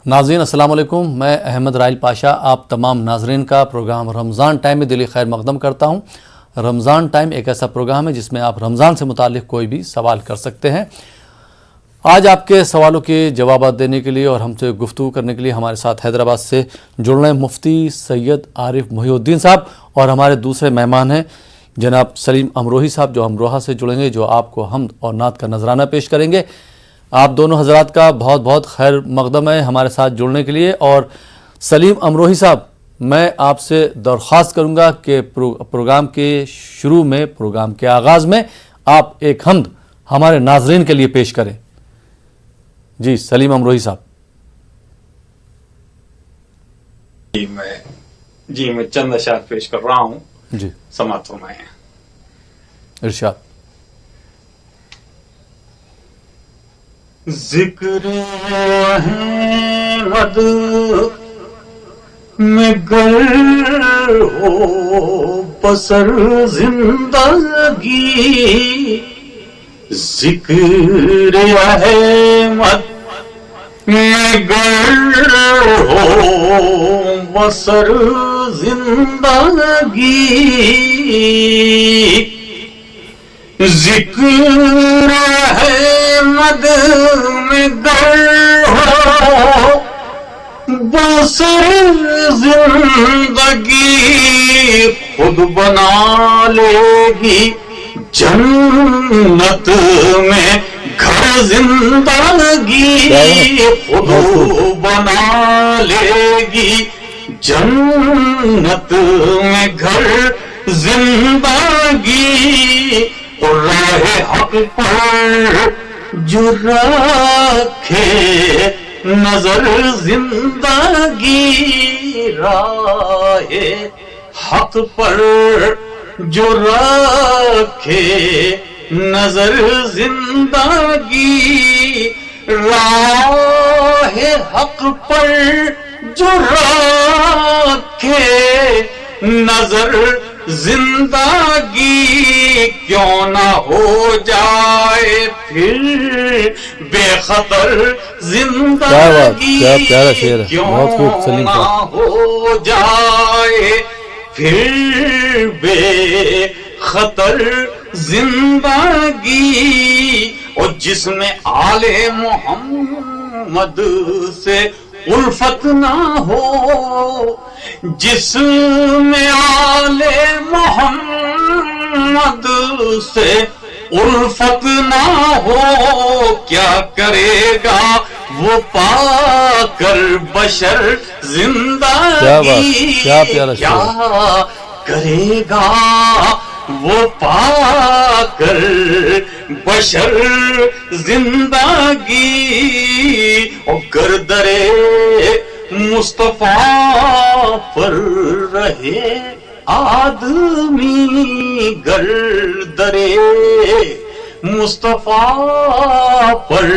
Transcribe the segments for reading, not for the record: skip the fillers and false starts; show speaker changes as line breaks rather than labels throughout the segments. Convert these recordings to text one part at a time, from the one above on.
ناظرین السلام علیکم، میں احمد رائل پاشا آپ تمام ناظرین کا پروگرام رمضان ٹائم میں دلی خیر مقدم کرتا ہوں۔ رمضان ٹائم ایک ایسا پروگرام ہے جس میں آپ رمضان سے متعلق کوئی بھی سوال کر سکتے ہیں۔ آج آپ کے سوالوں کے جوابات دینے کے لیے اور ہم سے گفتگو کرنے کے لیے ہمارے ساتھ حیدرآباد سے جڑ رہے ہیں مفتی سید عارف محی الدین صاحب، اور ہمارے دوسرے مہمان ہیں جناب سلیم امروہی صاحب جو امروہہ سے جڑیں گے، جو آپ کو حمد اور نعت کا نذرانہ پیش کریں گے۔ آپ دونوں حضرات کا بہت بہت خیر مقدم ہے ہمارے ساتھ جڑنے کے لیے۔ اور سلیم امروہی صاحب، میں آپ سے درخواست کروں گا کہ پروگرام کے شروع میں، پروگرام کے آغاز میں آپ ایک حمد ہمارے ناظرین کے لیے پیش کریں۔ جی سلیم امروہی صاحب۔
جی میں چند اشعار پیش کر رہا ہوں،
جی
سماعت فرمائیں۔
ارشاد۔
ذکر احمد میں گر ہو بسر زندگی، ذکر احمد میں گر ہو بسر زندگی، ذکر احمد میں گر ہو بسر زندگی، خود بنا لے گی جنت میں گھر زندگی، خود بنا لے گی جنت میں گھر زندگی، راہ حق پر جو رکھے نظر زندگی، راہ حق پر جو رکھے نظر زندگی، راہ حق پر جو رکھے نظر زندگی، کیوں نہ ہو جائے پھر بے خطر زندگی، کیوں نہ ہو جائے پھر بے خطر زندگی، اور جس میں آل محمد سے الفت نہ ہو، جس میں آل محمد سے الفت نہ ہو، کیا کرے گا وہ پا کر بشر زندگی، کیا کرے گا وہ پا کر بشر زندگی، اور گردرے مصطفیٰ پر رہے آدمی، گردرے مصطفیٰ پر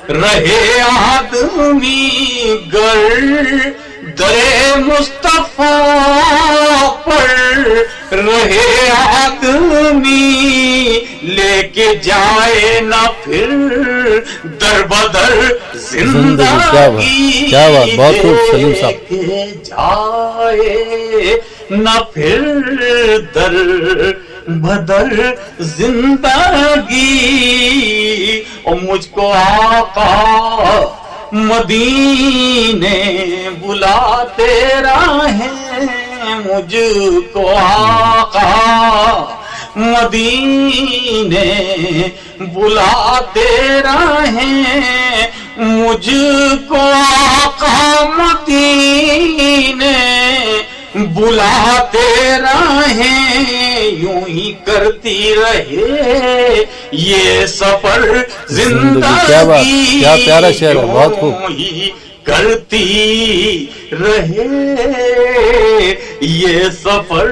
رہے آدمی، گردرے مصطفیٰ پر رہے آدمی، لے کے جائے نہ پھر در بدر زندگی،
کیا بات، بہت خوب سلیم صاحب۔
لے کے جائے نہ پھر در بدر زندگی، اور مجھ کو آقا مدینے بلاتے رہیں، مجھ کو آقا مدینے بلاتے رہیں، مجھ کو آقا مدینے بلاتے رہیں، یوں ہی کرتی رہے یہ سفر زندگی،
کیا پیارا شعر ہے، بہت خوب۔
یوں ہی کرتی رہے یہ سفر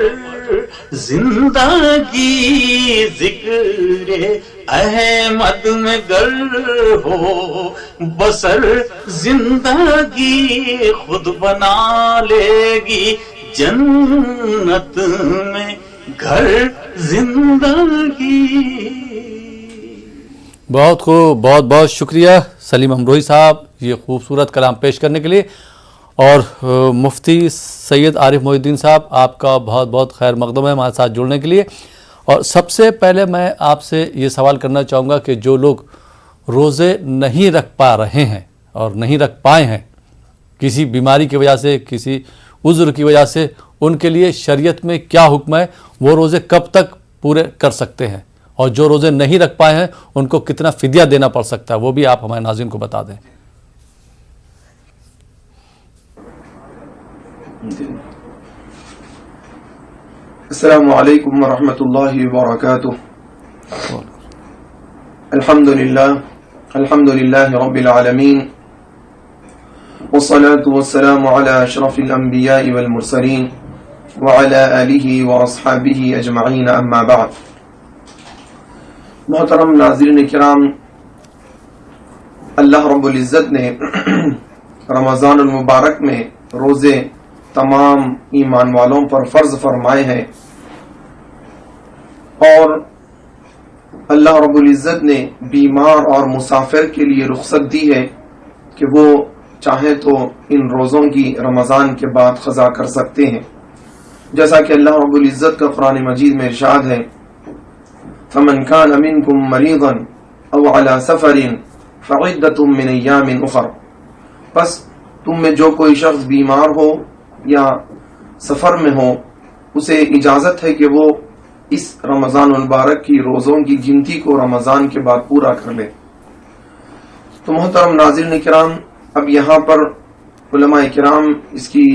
زندگی، ذکر احمد میں گر ہو بسر زندگی، خود بنا لے گی جنت میں گھر زندگی۔
بہت خوب، بہت بہت شکریہ سلیم امروہی صاحب یہ خوبصورت کلام پیش کرنے کے لیے، اور مفتی سید عارف محی الدین صاحب آپ کا بہت بہت خیر مقدم ہے ہمارے ساتھ جڑنے کے لیے۔ اور سب سے پہلے میں آپ سے یہ سوال کرنا چاہوں گا کہ جو لوگ روزے نہیں رکھ پا رہے ہیں اور نہیں رکھ پائے ہیں کسی بیماری کی وجہ سے، کسی عذر کی وجہ سے، ان کے لیے شریعت میں کیا حکم ہے؟ وہ روزے کب تک پورے کر سکتے ہیں؟ اور جو روزے نہیں رکھ پائے ہیں ان کو کتنا فدیہ دینا پڑ سکتا ہے، وہ بھی آپ ہمارے ناظرین کو بتا دیں۔
السلام علیکم ورحمۃ اللہ وبرکاتہ۔ الحمد للہ رب العالمین، والصلاة والسلام علی اشرف الانبیاء والمرسلین وعلی آلہ واصحابہ اجمعین، اما بعد۔ محترم ناظرین کرام، اللہ رب العزت نے رمضان المبارک میں روزے تمام ایمان والوں پر فرض فرمائے ہیں، اور اللہ رب العزت نے بیمار اور مسافر کے لیے رخصت دی ہے کہ وہ چاہیں تو ان روزوں کی رمضان کے بعد قضا کر سکتے ہیں، جیسا کہ اللہ رب العزت کا قرآن مجید میں ارشاد ہے، فَمَنْ كَانَ مِنْكُمْ مَرِيضًا أَوْ عَلَى سَفَرٍ فَعِدَّةٌ مِّنْ أَيَّامٍ أُخَرَ، پس تم میں جو کوئی شخص بیمار ہو یا سفر میں ہو، اسے اجازت ہے کہ وہ اس رمضان المبارک کی روزوں کی گنتی کو رمضان کے بعد پورا کر لے۔ تو محترم ناظرین کرام، اب یہاں پر علماء کرام اس کی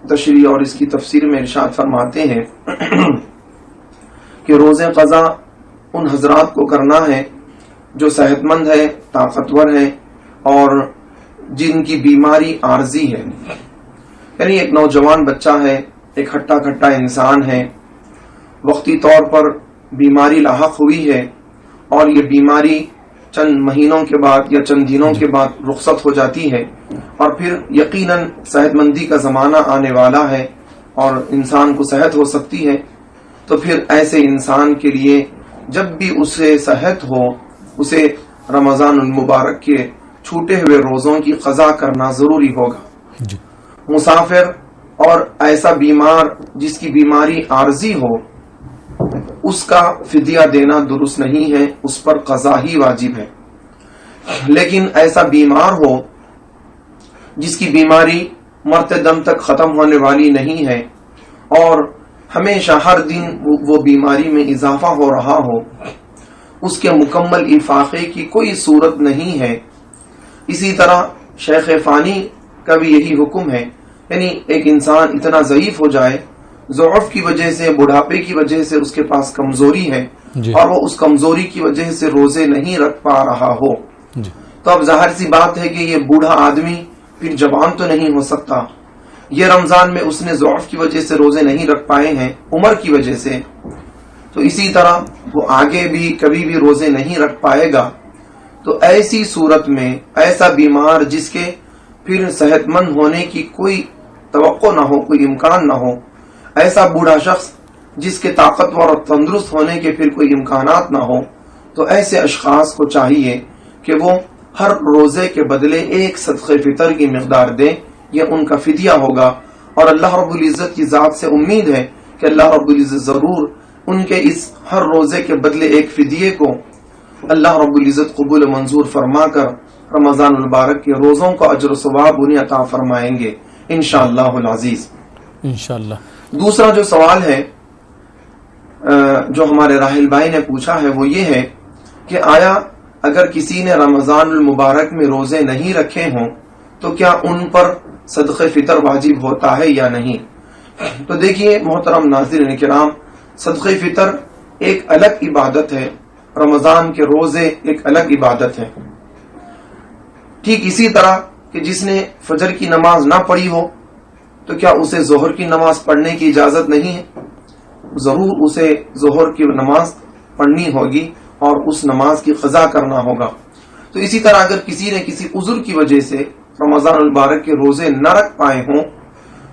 تشریح اور اس کی تفسیر میں ارشاد فرماتے ہیں کہ روزے قضا ان حضرات کو کرنا ہے جو صحت مند ہے، طاقتور ہے، اور جن کی بیماری عارضی ہے، یعنی ایک نوجوان بچہ ہے، ایک ہٹا کھٹا انسان ہے، وقتی طور پر بیماری لاحق ہوئی ہے اور یہ بیماری چند مہینوں کے بعد یا چند دنوں کے بعد رخصت ہو جاتی ہے، اور پھر یقیناً صحت مندی کا زمانہ آنے والا ہے اور انسان کو صحت ہو سکتی ہے، تو پھر ایسے انسان کے لیے جب بھی اسے صحت ہو اسے رمضان المبارک کے چھوٹے ہوئے روزوں کی قضا کرنا ضروری ہوگا۔ مسافر اور ایسا بیمار جس کی بیماری عارضی ہو، اس کا فدیہ دینا درست نہیں ہے، اس پر قضا ہی واجب ہے۔ لیکن ایسا بیمار ہو جس کی بیماری مرتے دم تک ختم ہونے والی نہیں ہے اور ہمیشہ ہر دن وہ بیماری میں اضافہ ہو رہا ہو، اس کے مکمل افاقے کی کوئی صورت نہیں ہے۔ اسی طرح شیخ فانی کا بھی یہی حکم ہے، یعنی ایک انسان اتنا ضعیف ہو جائے، ضعف کی وجہ سے، بڑھاپے کی وجہ سے اس کے پاس کمزوری ہے اور وہ اس کمزوری کی وجہ سے روزے نہیں رکھ پا رہا ہو، تو اب ظاہر سی بات ہے کہ یہ بوڑھا آدمی پھر جوان تو نہیں ہو سکتا۔ یہ رمضان میں اس نے ضعف کی وجہ سے روزے نہیں رکھ پائے ہیں، عمر کی وجہ سے، تو اسی طرح وہ آگے بھی کبھی بھی روزے نہیں رکھ پائے گا۔ تو ایسی صورت میں ایسا بیمار جس کے پھر صحت مند ہونے کی کوئی توقع نہ ہو، کوئی امکان نہ ہو، ایسا بوڑھا شخص جس کے طاقتور اور تندرست ہونے کے پھر کوئی امکانات نہ ہو، تو ایسے اشخاص کو چاہیے کہ وہ ہر روزے کے بدلے ایک صدقہ فطر کی مقدار دیں، یہ ان کا فدیہ ہوگا، اور اللہ رب العزت کی ذات سے امید ہے کہ اللہ رب العزت ضرور ان کے اس ہر روزے کے بدلے ایک فدیے کو اللہ رب العزت قبول منظور فرما کر رمضان المبارک کے روزوں کا اجر و ثواب انہیں عطا فرمائیں گے انشاءاللہ العزیز۔ انشاءاللہ۔ دوسرا جو سوال ہے جو ہمارے راحل بھائی نے پوچھا ہے وہ یہ ہے کہ آیا اگر کسی نے رمضان المبارک میں روزے نہیں رکھے ہوں تو کیا ان پر صدقہ فطر واجب ہوتا ہے یا نہیں؟ تو دیکھیے محترم ناظرین کرام، صدقہ فطر ایک الگ عبادت ہے، رمضان کے روزے ایک الگ عبادت ہے۔ ٹھیک اسی طرح کہ جس نے فجر کی نماز نہ پڑھی ہو تو کیا اسے ظہر کی نماز پڑھنے کی اجازت نہیں ہے؟ ضرور اسے ظہر کی نماز پڑھنی ہوگی اور اس نماز کی قضا کرنا ہوگا۔ تو اسی طرح اگر کسی نے کسی عذر کی وجہ سے رمضان المبارک کے روزے نہ رکھ پائے ہوں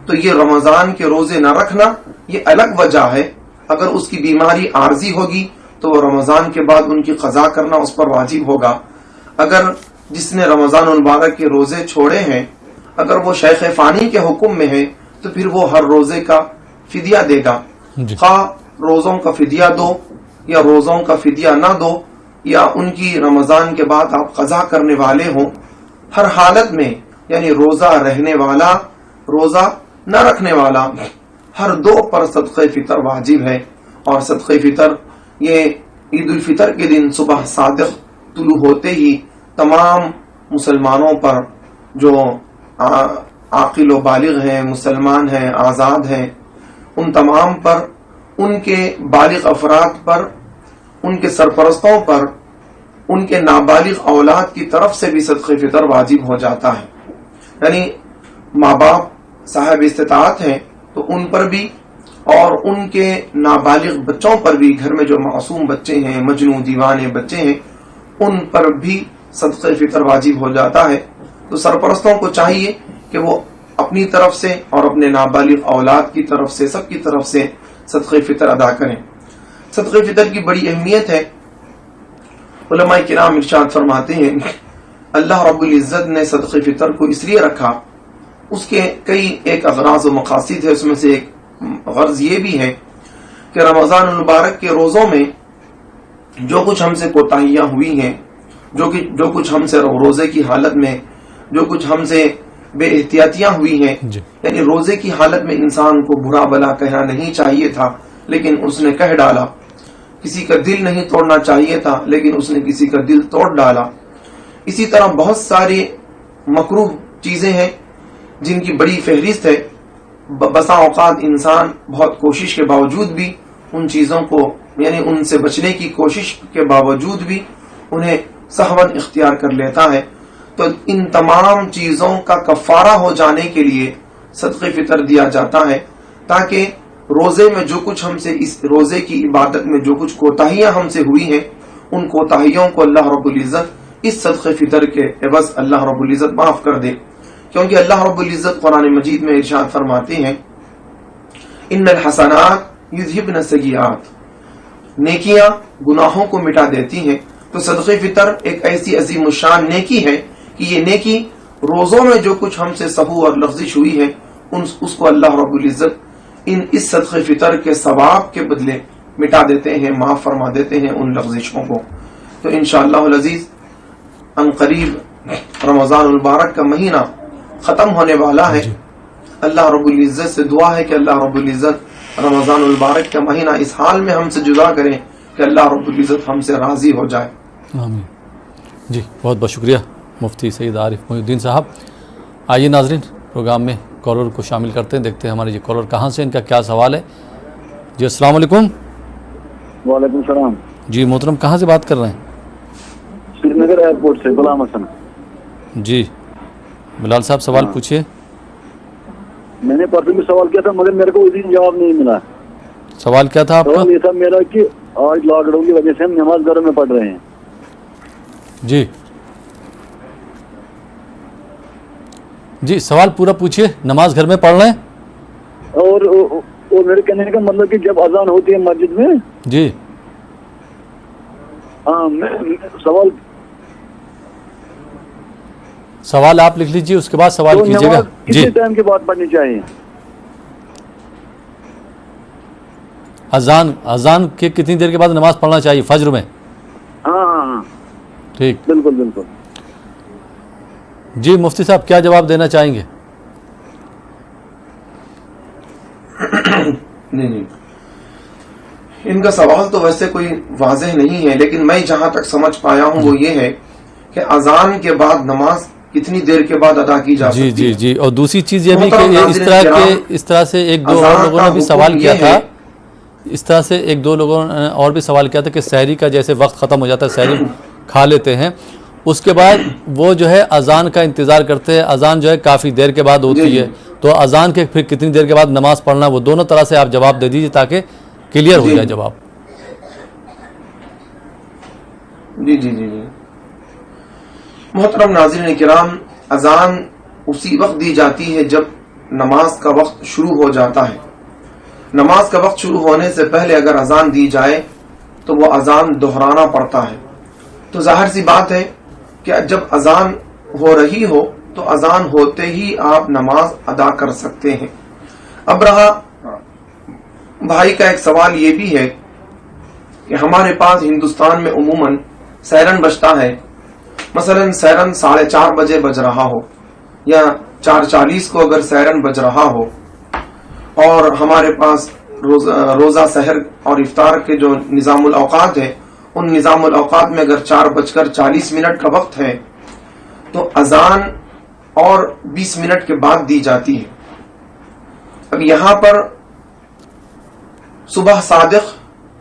تو یہ رمضان کے روزے نہ رکھنا یہ الگ وجہ ہے۔ اگر اس کی بیماری عارضی ہوگی تو وہ رمضان کے بعد ان کی قضا کرنا اس پر واجب ہوگا. اگر جس نے رمضان المبارک کے روزے چھوڑے ہیں اگر وہ شیخ فانی کے حکم میں ہے تو پھر وہ ہر روزے کا فدیہ دے گا. خواہ روزوں کا فدیہ دو یا روزوں کا فدیہ نہ دو یا ان کی رمضان کے بعد آپ قضا کرنے والے ہوں، ہر حالت میں یعنی روزہ رہنے والا روزہ نہ رکھنے والا ہر دو پر صدقہ فطر واجب ہے. اور صدقہ فطر یہ عید الفطر کے دن صبح صادق طلوع ہوتے ہی تمام مسلمانوں پر جو عاقل و بالغ ہیں، مسلمان ہیں، آزاد ہیں، ان تمام پر، ان کے بالغ افراد پر، ان کے سرپرستوں پر، ان کے نابالغ اولاد کی طرف سے بھی صدقہ فطر واجب ہو جاتا ہے. یعنی ماں باپ صاحب استطاعت ہیں تو ان پر بھی اور ان کے نابالغ بچوں پر بھی، گھر میں جو معصوم بچے ہیں، مجنون دیوانے بچے ہیں، ان پر بھی صدقہ فطر واجب ہو جاتا ہے. تو سرپرستوں کو چاہیے کہ وہ اپنی طرف سے اور اپنے نابالغ اولاد کی طرف سے، سب کی طرف سے صدقہ فطر ادا کریں. صدقہ فطر کی بڑی اہمیت ہے. علماء کرام ارشاد فرماتے ہیں اللہ رب العزت نے صدقہ فطر کو اس لیے رکھا، اس کے کئی ایک اغراض و مقاصد ہے. اس میں سے ایک غرض یہ بھی ہے کہ رمضان المبارک کے روزوں میں جو کچھ ہم سے کوتاہیاں ہوئی ہیں، جو کچھ ہم سے روزے کی حالت میں جو کچھ ہم سے بے احتیاطیاں ہوئی ہیں، یعنی روزے کی حالت میں انسان کو برا بلا کہنا نہیں چاہیے تھا لیکن اس نے کہہ ڈالا. کسی کا دل نہیں توڑنا چاہیے تھا لیکن اس نے کسی کا دل توڑ ڈالا. اسی طرح بہت ساری مکروہ چیزیں ہیں جن کی بڑی فہرست ہے. بسا اوقات انسان بہت کوشش کے باوجود بھی ان چیزوں کو یعنی ان سے بچنے کی کوشش کے باوجود بھی انہیں سہون اختیار کر لیتا ہے. تو ان تمام چیزوں کا کفارہ ہو جانے کے لیے صدقہ فطر دیا جاتا ہے تاکہ روزے میں جو کچھ ہم سے، اس روزے کی عبادت میں جو کچھ کوتاہیاں ہم سے ہوئی ہیں، ان کوتاہیوں کو اللہ رب العزت اس صدقہ فطر کے عوض اللہ رب العزت معاف کر دے. کیونکہ اللہ رب العزت قرآن مجید میں ارشاد فرماتے ہیں ان الحسنات یذہبن السیئات، نیکیاں گناہوں کو مٹا دیتی ہیں. تو صدقہ فطر ایک ایسی عظیم الشان نیکی ہے کہ یہ نیکی روزوں میں جو کچھ ہم سے سہو اور لغزش ہوئی ہے اس کو اللہ رب العزت اس صدقہ فطر کے ثواب کے بدلے مٹا دیتے ہیں، معاف فرما دیتے ہیں ان لغزشوں کو. تو انشاءاللہ العزیز ان قریب رمضان المبارک کا مہینہ ختم ہونے والا ہے. اللہ رب العزت سے دعا ہے کہ اللہ رب العزت رمضان المبارک کا مہینہ اس حال میں ہم سے جدا کریں کہ اللہ رب العزت ہم سے راضی ہو جائے.
آمین. جی بہت بہت شکریہ مفتی سید عارف محی الدین صاحب. آئیے ناظرین پروگرام میں کالر کو شامل کرتے ہیں، دیکھتے ہیں ہمارے یہ کالر کہاں سے، ان کا کیا سوال ہے. جی السلام علیکم.
وعلیکم السلام.
جی محترم کہاں سے بات کر رہے ہیں؟
سری نگر ایئرپورٹ سے غلام حسن.
جی بلال صاحب سوال پوچھیے.
میں نے پرسوں بھی سوال کیا تھا مگر میرے کو اسی جواب نہیں ملا.
سوال کیا تھا آپ کا؟
سوال یہ تھا میرا کہ آج لاک ڈاؤن کی وجہ سے ہم نماز گھر میں پڑھ رہے ہیں.
جی جی سوال پورا پوچھیے. نماز گھر میں پڑھ رہے ہیں
اور میرے کہنے کا مطلب کہ جب اذان ہوتی ہے مسجد میں،
جی
ہاں
سوال آپ لکھ لیجیے، اس کے بعد سوال کیجیے گا. جی
کتنے ٹائم کے بعد پڑھنی چاہیے؟
اذان کے کتنی دیر کے بعد نماز پڑھنا چاہیے؟ فجر میں؟
ہاں ہاں ہاں
ٹھیک.
بالکل بالکل.
جی مفتی صاحب کیا جواب دینا چاہیں گے؟
نہیں ان کا سوال تو ویسے کوئی واضح نہیں ہے، لیکن میں جہاں تک سمجھ پایا ہوں وہ یہ ہے کہ اذان کے بعد نماز کتنی دیر کے بعد ادا کی جا سکتی ہے.
جی جی اور دوسری چیز یہ بھی کہ اس طرح سے ایک دو اور لوگوں نے بھی سوال کیا تھا، اس طرح سے ایک دو لوگوں نے اور بھی سوال کیا تھا کہ سحری کا جیسے وقت ختم ہو جاتا ہے، سحری کھا لیتے ہیں، اس کے بعد وہ جو ہے اذان کا انتظار کرتے ہیں. اذان جو ہے کافی دیر کے بعد ہوتی ہے، تو اذان کے پھر کتنی دیر کے بعد نماز پڑھنا، وہ دونوں طرح سے آپ جواب دے دیجیے تاکہ کلیئر ہو جائے جواب.
جی جی جی جی محترم ناظرین کرام، اذان اسی وقت دی جاتی ہے جب نماز کا وقت شروع ہو جاتا ہے. نماز کا وقت شروع ہونے سے پہلے اگر اذان دی جائے تو وہ اذان دہرانا پڑتا ہے. تو ظاہر سی بات ہے کہ جب اذان ہو رہی ہو تو اذان ہوتے ہی آپ نماز ادا کر سکتے ہیں. اب رہا بھائی کا ایک سوال یہ بھی ہے کہ ہمارے پاس ہندوستان میں عموماً سیرن بجتا ہے. مثلا سیرن 4:30 بجے بج رہا ہو یا 4:40 کو اگر سیرن بج رہا ہو, اور ہمارے پاس روزہ سحر اور افطار کے جو نظام الاوقات ہے, ان نظام الاوقات میں اگر 4:40 کا وقت ہے تو اذان اور 20 منٹ کے بعد دی جاتی ہے. اب یہاں پر صبح صادق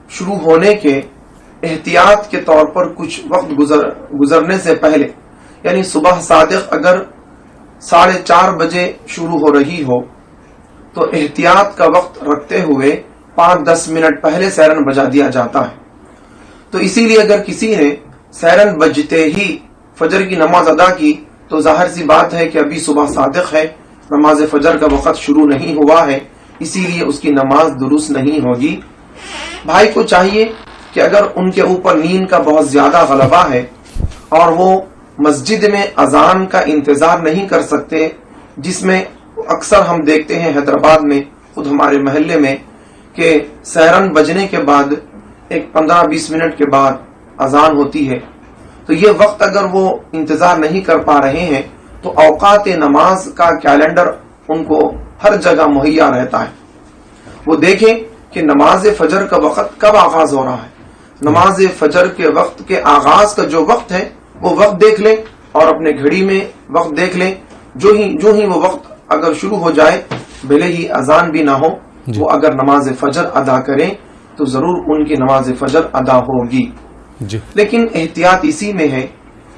شروع ہونے کے احتیاط کے طور پر کچھ وقت گزرنے سے پہلے, یعنی صبح صادق اگر 4:30 بجے شروع ہو رہی ہو تو احتیاط کا وقت رکھتے ہوئے 5-10 منٹ پہلے سیرن بجا دیا جاتا ہے. تو اسی لیے اگر کسی نے سیرن بجتے ہی فجر کی نماز ادا کی تو ظاہر سی بات ہے کہ ابھی صبح صادق ہے, نماز فجر کا وقت شروع نہیں ہوا ہے, اسی لیے اس کی نماز درست نہیں ہوگی. بھائی کو چاہیے کہ اگر ان کے اوپر نیند کا بہت زیادہ غلبہ ہے اور وہ مسجد میں اذان کا انتظار نہیں کر سکتے, جس میں اکثر ہم دیکھتے ہیں حیدرآباد میں, خود ہمارے محلے میں, کہ سیرن بجنے کے بعد ایک 15-20 منٹ کے بعد اذان ہوتی ہے. تو یہ وقت اگر وہ انتظار نہیں کر پا رہے ہیں تو اوقات نماز کا کیلنڈر ان کو ہر جگہ مہیا رہتا ہے. وہ دیکھیں کہ نماز فجر کا وقت کب آغاز ہو رہا ہے. نماز فجر کے وقت کے آغاز کا جو وقت ہے وہ وقت دیکھ لیں اور اپنے گھڑی میں وقت دیکھ لیں. جو ہی وہ وقت اگر شروع ہو جائے, بھلے ہی اذان بھی نہ ہو, وہ اگر نماز فجر ادا کریں تو ضرور ان کی نماز فجر ادا ہوگی. لیکن احتیاط اسی میں ہے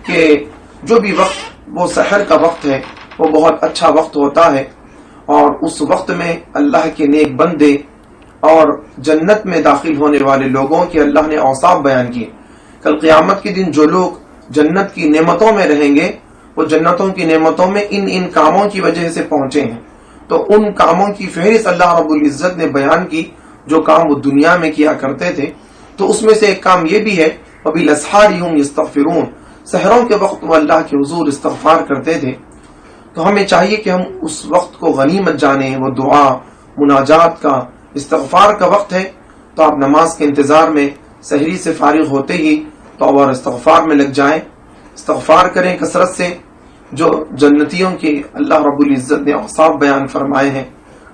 کہ جو بھی وقت وہ سحر کا وقت ہے وہ بہت اچھا وقت ہوتا ہے, اور اس وقت میں اللہ کے نیک بندے اور جنت میں داخل ہونے والے لوگوں کے اللہ نے اوصاف بیان کیے. کل قیامت کے دن جو لوگ جنت کی نعمتوں میں رہیں گے وہ جنتوں کی نعمتوں میں ان کاموں کی وجہ سے پہنچے ہیں. تو ان کاموں کی فہرست اللہ رب العزت نے بیان کی جو کام وہ دنیا میں کیا کرتے تھے. تو اس میں سے ایک کام یہ بھی ہے وَبِالْأَسْحَارِ هُمْ يَسْتَغْفِرُونَ, سحروں کے وقت وہ اللہ کے حضور استغفار کرتے تھے. تو ہمیں چاہیے کہ ہم اس وقت کو غنیمت جانیں. وہ دعا, مناجات کا, استغفار کا وقت ہے. تو آپ نماز کے انتظار میں سحری سے فارغ ہوتے ہی توبہ اور استغفار میں لگ جائیں, استغفار کریں کثرت سے. جو جنتیوں کی اللہ رب العزت نے اوصاف بیان فرمائے ہیں,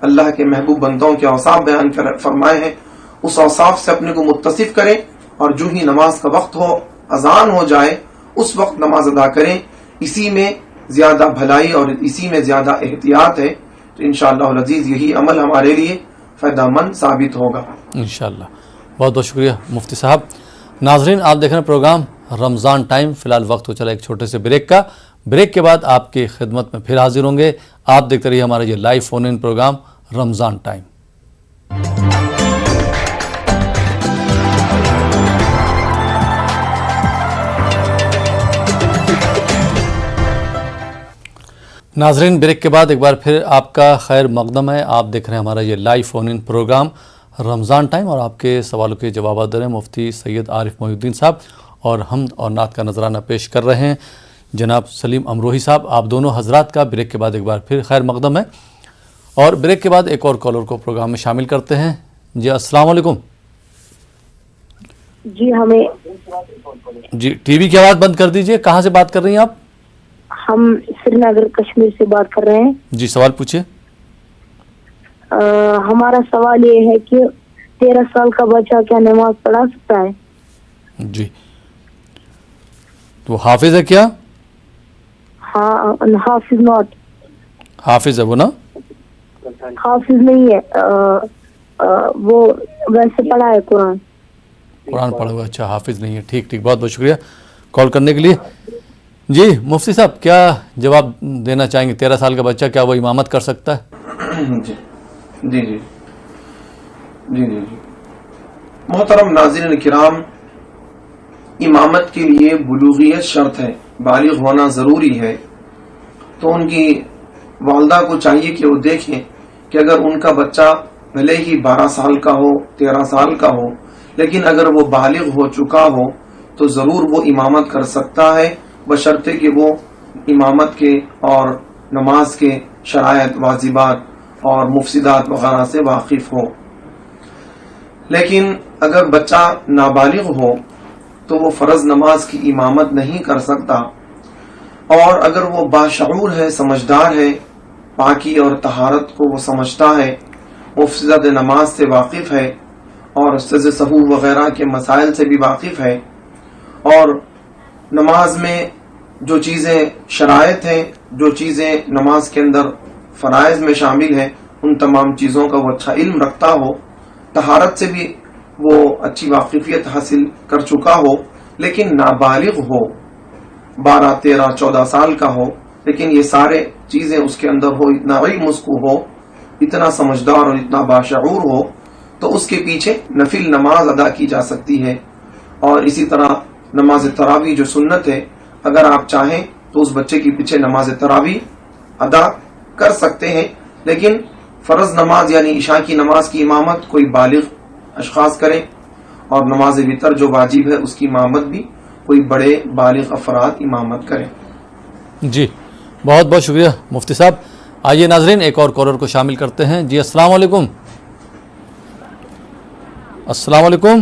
اللہ کے محبوب بندوں کے اوصاف بیان فرمائے ہیں, اس اوصاف سے اپنے کو متصف کریں, اور جو ہی نماز کا وقت ہو, اذان ہو جائے, اس وقت نماز ادا کریں. اسی میں زیادہ بھلائی اور اسی میں زیادہ احتیاط ہے. تو انشاءاللہ العزیز یہی عمل ہمارے لیے فائدہ مند ثابت ہوگا انشاءاللہ.
بہت بہت شکریہ مفتی صاحب. ناظرین, آپ دیکھ رہے ہیں پروگرام رمضان ٹائم. فی الحال وقت ہو چلا ایک چھوٹے سے بریک کا. بریک کے بعد آپ کی خدمت میں پھر حاضر ہوں گے. آپ دیکھتے رہیے ہمارا یہ لائیو فون ان پروگرام رمضان ٹائم. ناظرین, بریک کے بعد ایک بار پھر آپ کا خیر مقدم ہے. آپ دیکھ رہے ہیں ہمارا یہ لائیو فون ان پروگرام رمضان ٹائم, اور آپ کے سوالوں کے جوابات دے رہے ہیں مفتی سید عارف محی الدین صاحب, اور حمد اور نعت کا نذرانہ پیش کر رہے ہیں جناب سلیم امروہی صاحب. آپ دونوں حضرات کا بریک کے بعد ایک بار پھر خیر مقدم ہے. اور بریک کے بعد ایک اور کالر کو پروگرام میں شامل کرتے ہیں. جی السلام علیکم.
جی ہمیں
جی ٹی وی کی آواز بند کر دیجئے. کہاں سے بات کر رہی ہیں آپ؟
ہم سری نگر کشمیر سے بات کر رہے ہیں.
جی سوال پوچھیں.
ہمارا سوال یہ ہے کہ 13 سال کا بچہ کیا نماز پڑھا سکتا ہے؟
جی تو حافظ ہے کیا؟
ہاں حافظ ناٹ.
حافظ ہے وہ نا؟
حافظ نہیں ہے, وہ ویسے پڑھا ہے قرآن.
قرآن پڑھا ہوا. اچھا حافظ نہیں ہے. ٹھیک ٹھیک, بہت بہت شکریہ کال کرنے کے لیے. جی مفتی صاحب کیا جواب دینا چاہیں گے؟ 13 سال کا بچہ کیا وہ امامت کر سکتا ہے؟
جی جی جی جی جی محترم ناظرین کرام, امامت کے لیے بلوغیت شرط ہے, بالغ ہونا ضروری ہے. تو ان کی والدہ کو چاہیے کہ وہ دیکھیں کہ اگر ان کا بچہ بھلے ہی 12 سال کا ہو, 13 سال کا ہو, لیکن اگر وہ بالغ ہو چکا ہو تو ضرور وہ امامت کر سکتا ہے، بشرطے کہ وہ امامت کے اور نماز کے شرائط، واجبات اور مفسدات وغیرہ سے واقف ہو۔ لیکن اگر بچہ نابالغ ہو تو وہ فرض نماز کی امامت نہیں کر سکتا، اور اگر وہ باشعور ہے، سمجھدار ہے، پاکی اور طہارت کو وہ سمجھتا ہے، مفسدات نماز سے واقف ہے اور سجدہ سہو وغیرہ کے مسائل سے بھی واقف ہے، اور نماز میں جو چیزیں شرائط ہیں، جو چیزیں نماز کے اندر فرائض میں شامل ہیں، ان تمام چیزوں کا وہ اچھا علم رکھتا ہو، طہارت سے بھی وہ اچھی واقفیت حاصل کر چکا ہو، لیکن نابالغ ہو، 12، 13، 14 سال کا ہو، لیکن یہ سارے چیزیں اس کے اندر ہو، اتنا علم اس کو ہو، اتنا سمجھدار اور اتنا باشعور ہو، تو اس کے پیچھے نفل نماز ادا کی جا سکتی ہے۔ اور اسی طرح نماز تراویح جو سنت ہے، اگر آپ چاہیں تو اس بچے کے پیچھے نماز تراویح ادا کر سکتے ہیں، لیکن فرض نماز یعنی عشاء کی نماز کی امامت کوئی بالغ اشخاص کریں، اور نماز وتر جو واجب ہے اس کی امامت بھی کوئی بڑے بالغ افراد امامت کریں۔
جی بہت بہت شکریہ مفتی صاحب۔ آئیے ناظرین ایک اور کالر کو شامل کرتے ہیں۔ جی السلام علیکم۔ السلام علیکم۔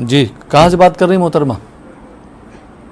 جی کہاں سے بات کر رہی ہیں محترمہ؟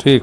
ٹھیک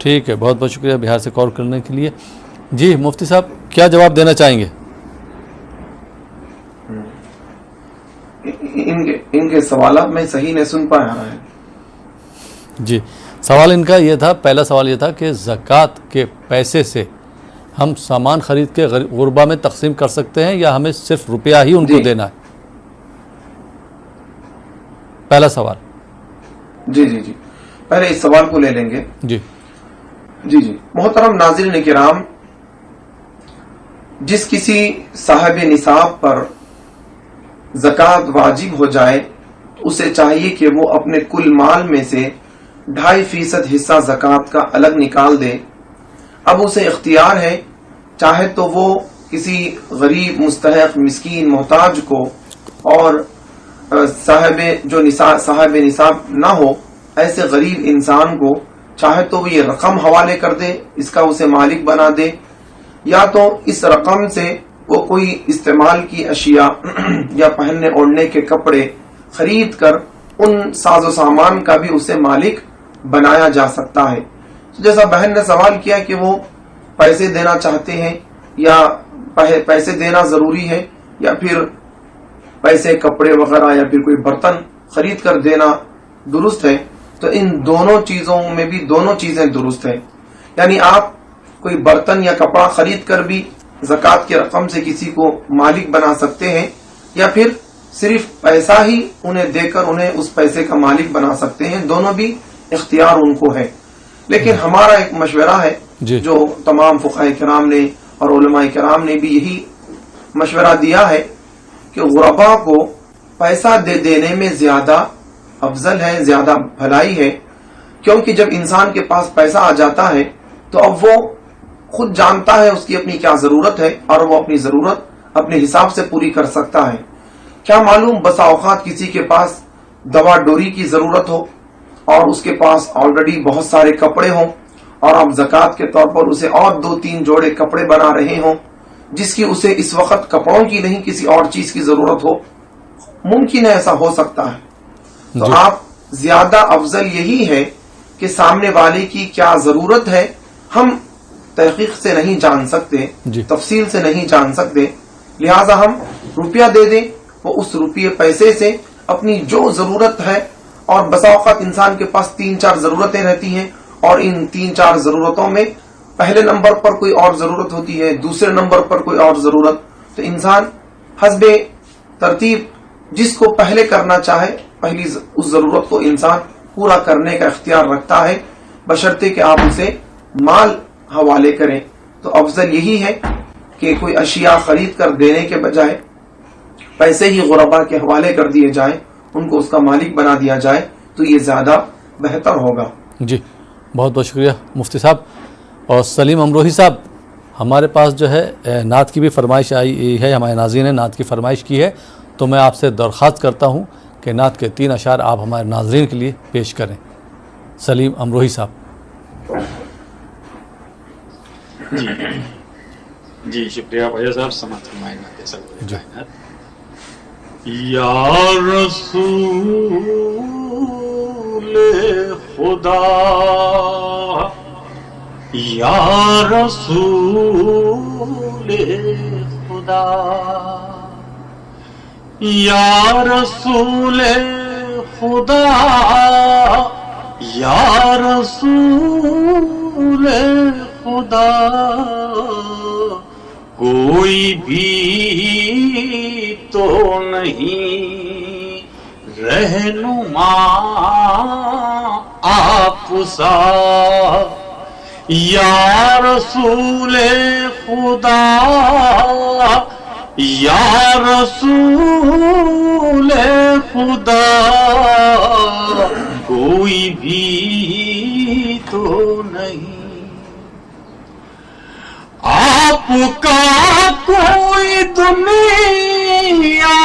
ٹھیک ہے، بہت بہت شکریہ بہار سے کال کرنے کے لیے۔ جی مفتی صاحب کیا جواب دینا چاہیں گے؟
ان کے سوالات میں صحیح نہیں سن پایا ہے۔
جی سوال ان کا یہ تھا، پہلا سوال یہ تھا کہ زکوٰۃ کے پیسے سے ہم سامان خرید کے غربا میں تقسیم کر سکتے ہیں یا ہمیں صرف روپیہ ہی ان کو دینا ہے؟ پہلا سوال۔
جی پہلے اس سوال کو لے لیں گے۔
جی
محترم ناظرین کرام، جس کسی صاحب نصاب پر زکوٰۃ واجب ہو جائے اسے چاہیے کہ وہ اپنے کل مال میں سے 2.5% حصہ زکوٰۃ کا الگ نکال دے۔ اب اسے اختیار ہے، چاہے تو وہ کسی غریب، مستحق، مسکین، محتاج کو، اور صاحب نصاب نہ ہو ایسے غریب انسان کو چاہے تو وہ یہ رقم حوالے کر دے، اس کا اسے مالک بنا دے، یا تو اس رقم سے وہ کوئی استعمال کی اشیاء یا پہننے اوڑھنے کے کپڑے خرید کر ان ساز و سامان کا بھی اسے مالک بنایا جا سکتا ہے۔ جیسا بہن نے سوال کیا کہ وہ پیسے دینا چاہتے ہیں، یا پیسے دینا ضروری ہے، یا پھر پیسے، کپڑے وغیرہ، یا پھر کوئی برتن خرید کر دینا درست ہے، تو ان دونوں چیزوں میں بھی دونوں چیزیں درست ہیں۔ یعنی آپ کوئی برتن یا کپڑا خرید کر بھی زکوٰۃ کی رقم سے کسی کو مالک بنا سکتے ہیں، یا پھر صرف پیسہ ہی انہیں دے کر انہیں اس پیسے کا مالک بنا سکتے ہیں، دونوں بھی اختیار ان کو ہے۔ لیکن ہمارا ایک مشورہ ہے جو تمام فقہاء کرام نے اور علماء کرام نے بھی یہی مشورہ دیا ہے کہ غرباء کو پیسہ دے دینے میں زیادہ افضل ہے، زیادہ بھلائی ہے، کیونکہ جب انسان کے پاس پیسہ آ جاتا ہے تو اب وہ خود جانتا ہے اس کی اپنی کیا ضرورت ہے، اور وہ اپنی ضرورت اپنے حساب سے پوری کر سکتا ہے۔ کیا معلوم بسا اوقات کسی کے پاس دوا ڈوری کی ضرورت ہو اور اس کے پاس آلریڈی بہت سارے کپڑے ہوں، اور آپ زکوٰۃ کے طور پر اسے اور 2-3 جوڑے کپڑے بنا رہے ہوں، جس کی اسے اس وقت کپڑوں کی نہیں کسی اور چیز کی ضرورت ہو۔ ممکن ہے ایسا ہو سکتا ہے، تو آپ زیادہ افضل یہی ہے کہ سامنے والے کی کیا ضرورت ہے ہم تحقیق سے نہیں جان سکتے، تفصیل سے نہیں جان سکتے، لہذا ہم روپیہ دے دیں، وہ اس روپیے پیسے سے اپنی جو ضرورت ہے، اور بسا اوقات انسان کے پاس 3-4 ضرورتیں رہتی ہیں، اور ان 3-4 ضرورتوں میں پہلے نمبر پر کوئی اور ضرورت ہوتی ہے, دوسرے نمبر پر کوئی اور ضرورت, تو انسان حسب ترتیب جس کو پہلے کرنا چاہے پہلی اس ضرورت کو انسان پورا کرنے کا اختیار رکھتا ہے, بشرطے کہ آپ اسے مال حوالے کریں. تو افضل یہی ہے کہ کوئی اشیاء خرید کر دینے کے بجائے پیسے ہی غربا کے حوالے کر دیے جائیں, ان کو اس کا مالک بنا دیا جائے, تو یہ زیادہ بہتر ہوگا.
جی بہت بہت شکریہ مفتی صاحب. اور سلیم امروہی صاحب, ہمارے پاس جو ہے نعت کی بھی فرمائش آئی ہے, ہمارے ناظرین نے نعت کی فرمائش کی ہے, تو میں آپ سے درخواست کرتا ہوں کہ نعت کے 3 اشعار آپ ہمارے ناظرین کے لیے پیش کریں. سلیم امروہی صاحب.
جی شکریہ بھیا صاحب, سماعت فرمائیں
جی.
یا رسول خدا, یا رسول خدا, یا رسول خدا, یا رسول خدا, کوئی بھی تو نہیں رہنما آپ سا, یا رسول خدا, یا رسول خدا, کوئی بھی تو نہیں آپ کا, کوئی دنیا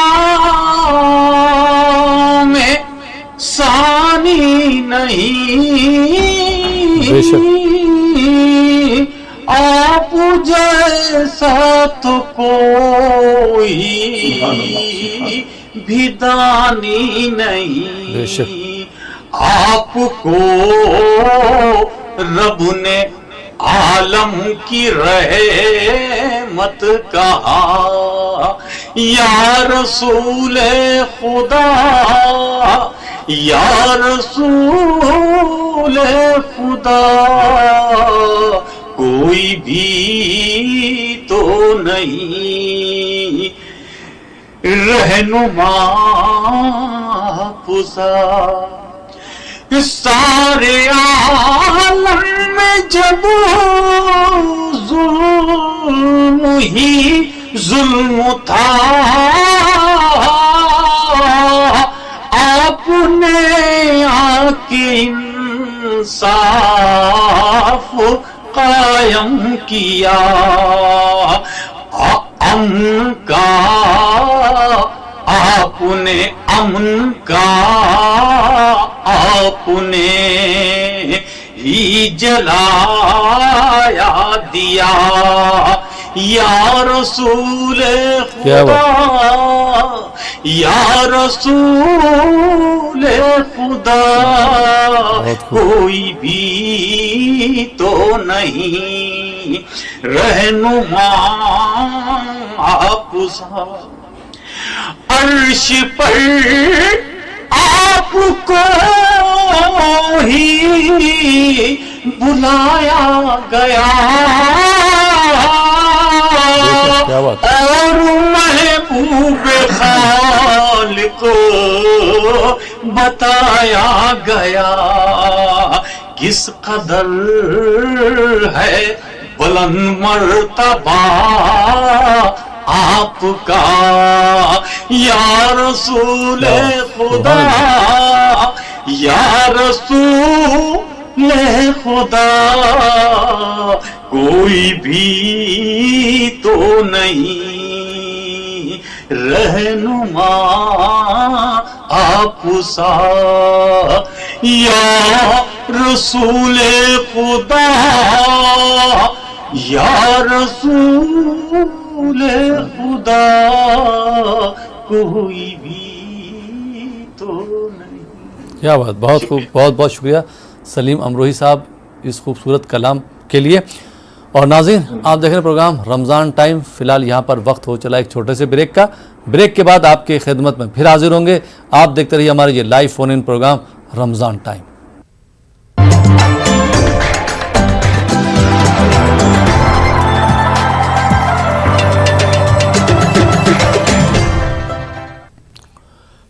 میں ثانی نہیں, آپ جیسا تو کوئی بھی دانی نہیں, آپ کو رب نے عالم کی رحمت کہا, یا رسول خدا, یا رسول خدا, کوئی بھی تو نہیں رہنما پسا. سارے عالم میں جب ظلم ہی ظلم تھا, آپ نے آ کے انصاف قائم کیا, امن کا آپ نے, امن کا آپ نے ہی جلایا دیا, یا رسول خدا, یا رسول خدا, کوئی بھی تو نہیں رہنما آپ سا. عرش پر آپ کو ہی بلایا گیا, اور محبوب خالق کو بتایا گیا, کس قدر ہے بلند مرتبہ آپ کا, یا رسول خدا, یا رسول خدا, کوئی بھی تو نہیں رہنما آپ سا, یا رسول خدا, یا رسول خدا, کوئی بھی تو نہیں.
کیا بات, بہت خوب, بہت بہت شکریہ سلیم امروہی صاحب اس خوبصورت کلام کے لیے. اور ناظرین, آپ دیکھ رہے ہیں پروگرام رمضان ٹائم. فی الحال یہاں پر وقت ہو چلا ایک چھوٹے سے بریک کا. بریک کے بعد آپ کی خدمت میں پھر حاضر ہوں گے. آپ دیکھتے رہیے ہمارے یہ لائیو فون ان پروگرام رمضان ٹائم.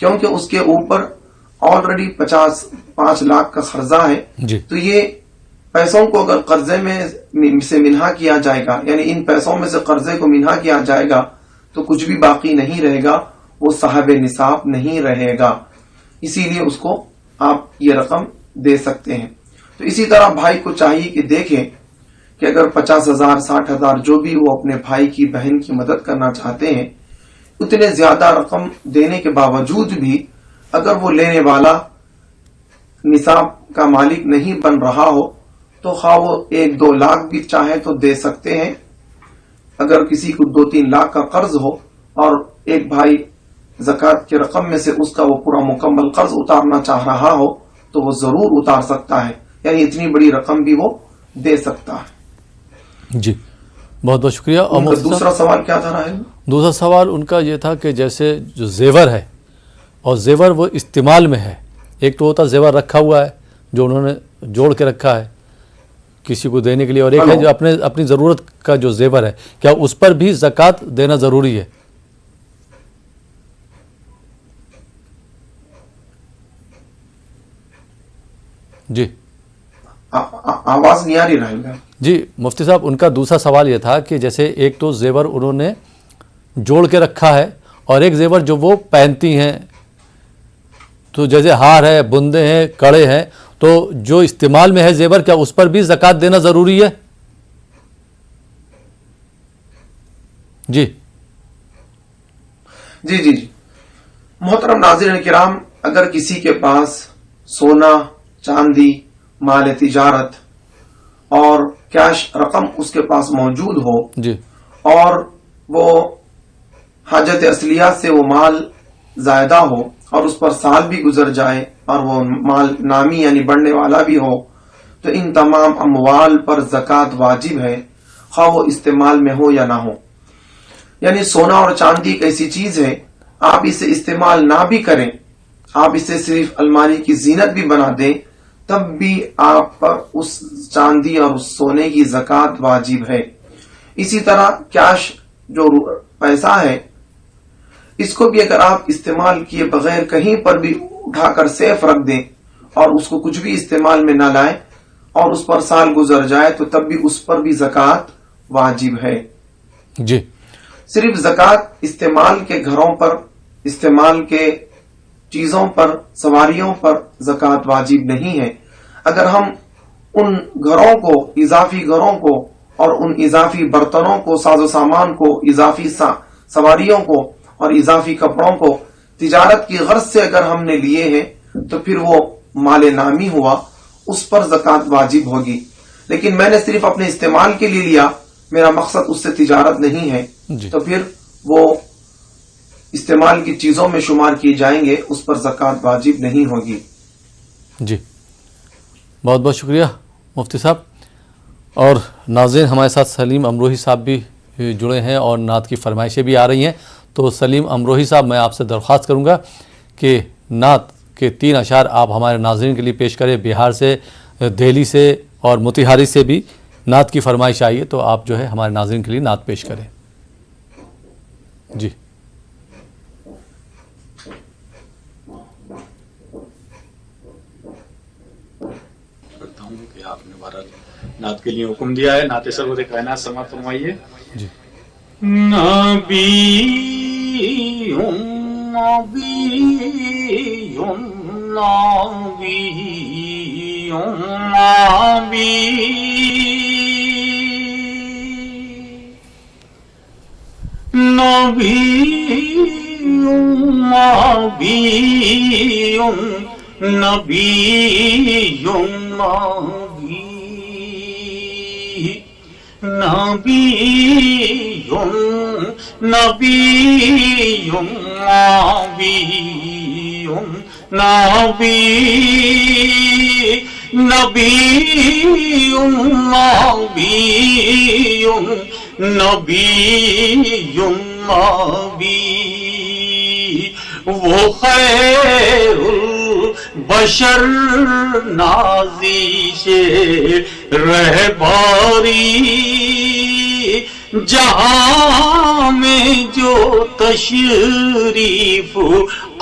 کیونکہ اس کے اوپر آلریڈی 5 لاکھ کا قرضہ ہے.
جی
تو یہ پیسوں کو اگر قرضے میں سے منہا کیا جائے گا، یعنی ان پیسوں میں سے قرضے کو منہا کیا جائے گا تو کچھ بھی باقی نہیں رہے گا، وہ صاحب نصاب نہیں رہے گا. اسی لیے اس کو آپ یہ رقم دے سکتے ہیں. تو اسی طرح بھائی کو چاہیے کہ دیکھیں کہ اگر 50,000 60,000 جو بھی وہ اپنے بھائی کی بہن کی مدد کرنا چاہتے ہیں، اتنے زیادہ رقم دینے کے باوجود بھی اگر وہ لینے والا نصاب کا مالک نہیں بن رہا ہو تو خواہ وہ 1-2 لاکھ بھی چاہے تو دے سکتے ہیں. اگر کسی کو 2-3 لاکھ کا قرض ہو اور ایک بھائی زکوٰۃ کی رقم میں سے اس کا وہ پورا مکمل قرض اتارنا چاہ رہا ہو تو وہ ضرور اتار سکتا ہے، یعنی اتنی بڑی رقم بھی وہ دے سکتا ہے.
جی بہت بہت شکریہ. اور
ان کا دوسرا سوال کیا تھا راہل؟
دوسرا سوال ان کا یہ تھا کہ جیسے جو زیور ہے اور زیور وہ استعمال میں ہے، ایک تو ہوتا زیور رکھا ہوا ہے جو انہوں نے جوڑ کے رکھا ہے کسی کو دینے کے لیے، اور ایک ہے جو اپنی ضرورت کا جو زیور ہے، کیا اس پر بھی زکوٰۃ دینا ضروری ہے؟ جی
آواز نہیں آ رہی راہل بھائی.
جی مفتی صاحب ان کا دوسرا سوال یہ تھا کہ جیسے ایک تو زیور انہوں نے جوڑ کے رکھا ہے اور ایک زیور جو وہ پہنتی ہیں، تو جیسے ہار ہے، بندے ہیں، کڑے ہیں، تو جو استعمال میں ہے زیور کیا اس پر بھی زکوٰۃ دینا ضروری ہے؟ جی
جی جی جی محترم ناظرین کرام، اگر کسی کے پاس سونا، چاندی، مال تجارت اور کیش رقم اس کے پاس موجود ہو
جی
اور وہ حاجت اصلیات سے وہ مال زائدہ ہو اور اس پر سال بھی گزر جائے اور وہ مال نامی یعنی بڑھنے والا بھی ہو، تو ان تمام اموال پر زکوٰۃ واجب ہے، خواہ وہ استعمال میں ہو یا نہ ہو. یعنی سونا اور چاندی ایک ایسی چیز ہے، آپ اسے استعمال نہ بھی کریں، آپ اسے صرف الماری کی زینت بھی بنا دیں، تب بھی آپ پر اس چاندی اور اس سونے کی زکوٰۃ واجب ہے. اسی طرح کیش جو پیسہ ہے، اس کو بھی اگر آپ استعمال کیے بغیر کہیں پر بھی اٹھا کر سیف رکھ دیں اور اس کو کچھ بھی استعمال میں نہ لائیں اور اس پر سال گزر جائے تو تب بھی اس پر بھی زکوٰۃ واجب ہے.
جی
صرف زکوٰۃ استعمال کے گھروں پر، استعمال کے چیزوں پر، سواریوں پر زکوٰۃ واجب نہیں ہے. اگر ہم ان گھروں کو، اضافی گھروں کو اور ان اضافی برتنوں کو، ساز و سامان کو، اضافی سواریوں کو اور اضافی کپڑوں کو تجارت کی غرض سے اگر ہم نے لیے ہیں تو پھر وہ مال نامی ہوا، اس پر زکوٰۃ واجب ہوگی. لیکن میں نے صرف اپنے استعمال کے لیے لیا، میرا مقصد اس سے تجارت نہیں ہے، تو پھر وہ استعمال کی چیزوں میں شمار کیے جائیں گے، اس پر زکوٰۃ واجب نہیں ہوگی.
جی بہت بہت شکریہ مفتی صاحب. اور ناظرین ہمارے ساتھ سلیم امروہی صاحب بھی جڑے ہیں اور نعت کی فرمائشیں بھی آ رہی ہیں. تو سلیم امروہی صاحب، میں آپ سے درخواست کروں گا کہ نعت کے 3 اشعار آپ ہمارے ناظرین کے لیے پیش کریں. بہار سے، دہلی سے اور موتیہاری سے بھی نعت کی فرمائش آئی ہے، تو آپ جو ہے ہمارے ناظرین کے لیے نعت پیش کریں. جی
کرتا ہوں کہ آپ نے بہرحال نعت کے لیے حکم دیا ہے. نعت سرور کائنات سماعت فرمائیے.
جی
نبی نبی نبی نبی نبی نبی نبی وہ خیر البشر نازش رہباری جہاں میں جو تشریف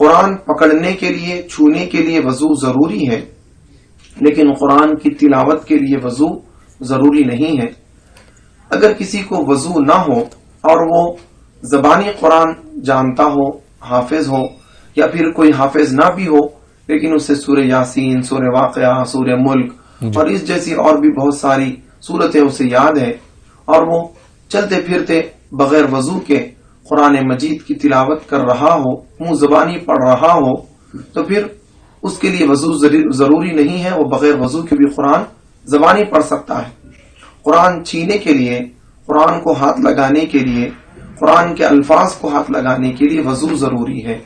قرآن پکڑنے کے لیے، چھونے کے لیے وضو ضروری ہے، لیکن قرآن کی تلاوت کے لیے وضو ضروری نہیں ہے۔ اگر کسی کو وضو نہ ہو اور وہ زبانی قرآن جانتا ہو، حافظ ہو، یا پھر کوئی حافظ نہ بھی ہو لیکن اسے سورہ یاسین، سورہ واقعہ، سورہ ملک اور اس جیسی اور بھی بہت ساری صورتیں اسے یاد ہے، اور وہ چلتے پھرتے بغیر وضو کے قرآن مجید کی تلاوت کر رہا ہو، منہ زبانی پڑھ رہا ہو، تو پھر اس کے لیے وضو ضروری نہیں ہے، وہ بغیر وضو کے بھی قرآن زبانی پڑھ سکتا ہے۔ قرآن چھینے کے لیے، قرآن کو ہاتھ لگانے کے لیے، قرآن کے الفاظ کو ہاتھ لگانے کے لیے وضو ضروری ہے۔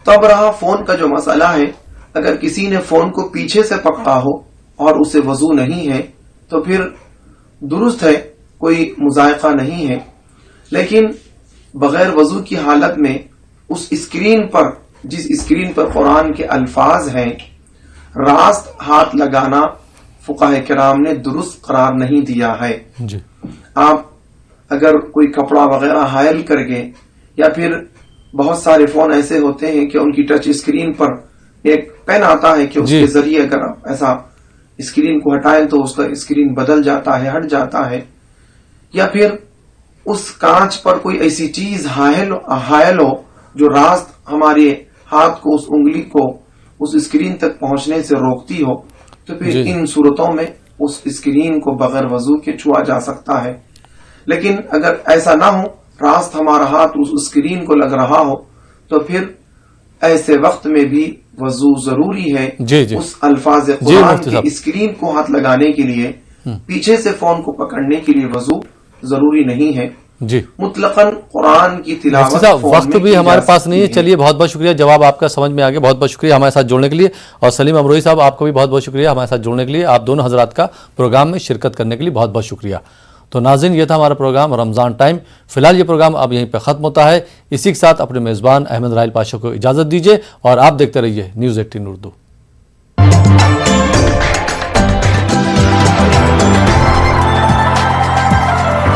تو اب رہا فون کا جو مسئلہ ہے، اگر کسی نے فون کو پیچھے سے پکڑا ہو اور اسے وضو نہیں ہے تو پھر درست ہے، کوئی مذائقہ نہیں ہے، لیکن بغیر وضو کی حالت میں اس اسکرین پر، جس اسکرین پر قرآن کے الفاظ ہیں، راست ہاتھ لگانا فقہاء کرام نے درست قرار نہیں دیا ہے۔
جی
آپ اگر کوئی کپڑا وغیرہ حائل کر کے، یا پھر بہت سارے فون ایسے ہوتے ہیں کہ ان کی ٹچ اسکرین پر ایک پین آتا ہے کہ اس کے ذریعے اگر آپ ایسا اسکرین کو ہٹائیں تو اس کا اسکرین بدل جاتا ہے، ہٹ جاتا ہے، یا پھر اس کانچ پر کوئی ایسی چیز حائل ہو جو راست ہمارے ہاتھ کو، اس انگلی کو اس اسکرین تک پہنچنے سے روکتی ہو، تو پھر ان صورتوں میں اس اسکرین کو بغیر وضو کے چھوا جا سکتا ہے۔ لیکن اگر ایسا نہ ہو، راست ہمارا ہاتھ اس اسکرین کو لگ رہا ہو، تو پھر ایسے وقت میں بھی وضو ضروری ہے۔ اس الفاظ قرآن کی اسکرین کو ہاتھ لگانے کے لیے، پیچھے سے فون کو پکڑنے کے لیے وضو ضروری نہیں ہے۔
جی
مطلقاً قرآن کی تلاوت
وقت بھی ہمارے پاس نہیں ہے۔ چلیے بہت بہت شکریہ، جواب آپ کا سمجھ میں آ گیا، بہت بہت شکریہ ہمارے ساتھ جڑنے کے لیے، اور سلیم امروہی صاحب آپ کو بھی بہت بہت شکریہ ہمارے ساتھ جڑنے کے لیے، آپ دونوں حضرات کا پروگرام میں شرکت کرنے کے لیے بہت بہت شکریہ۔ تو ناظرین، یہ تھا ہمارا پروگرام رمضان ٹائم۔ فی الحال یہ پروگرام اب یہیں پہ ختم ہوتا ہے۔ اسی کے ساتھ اپنے میزبان احمد رائل پاشا کو اجازت دیجیے، اور آپ دیکھتے رہیے نیوز 18 اردو۔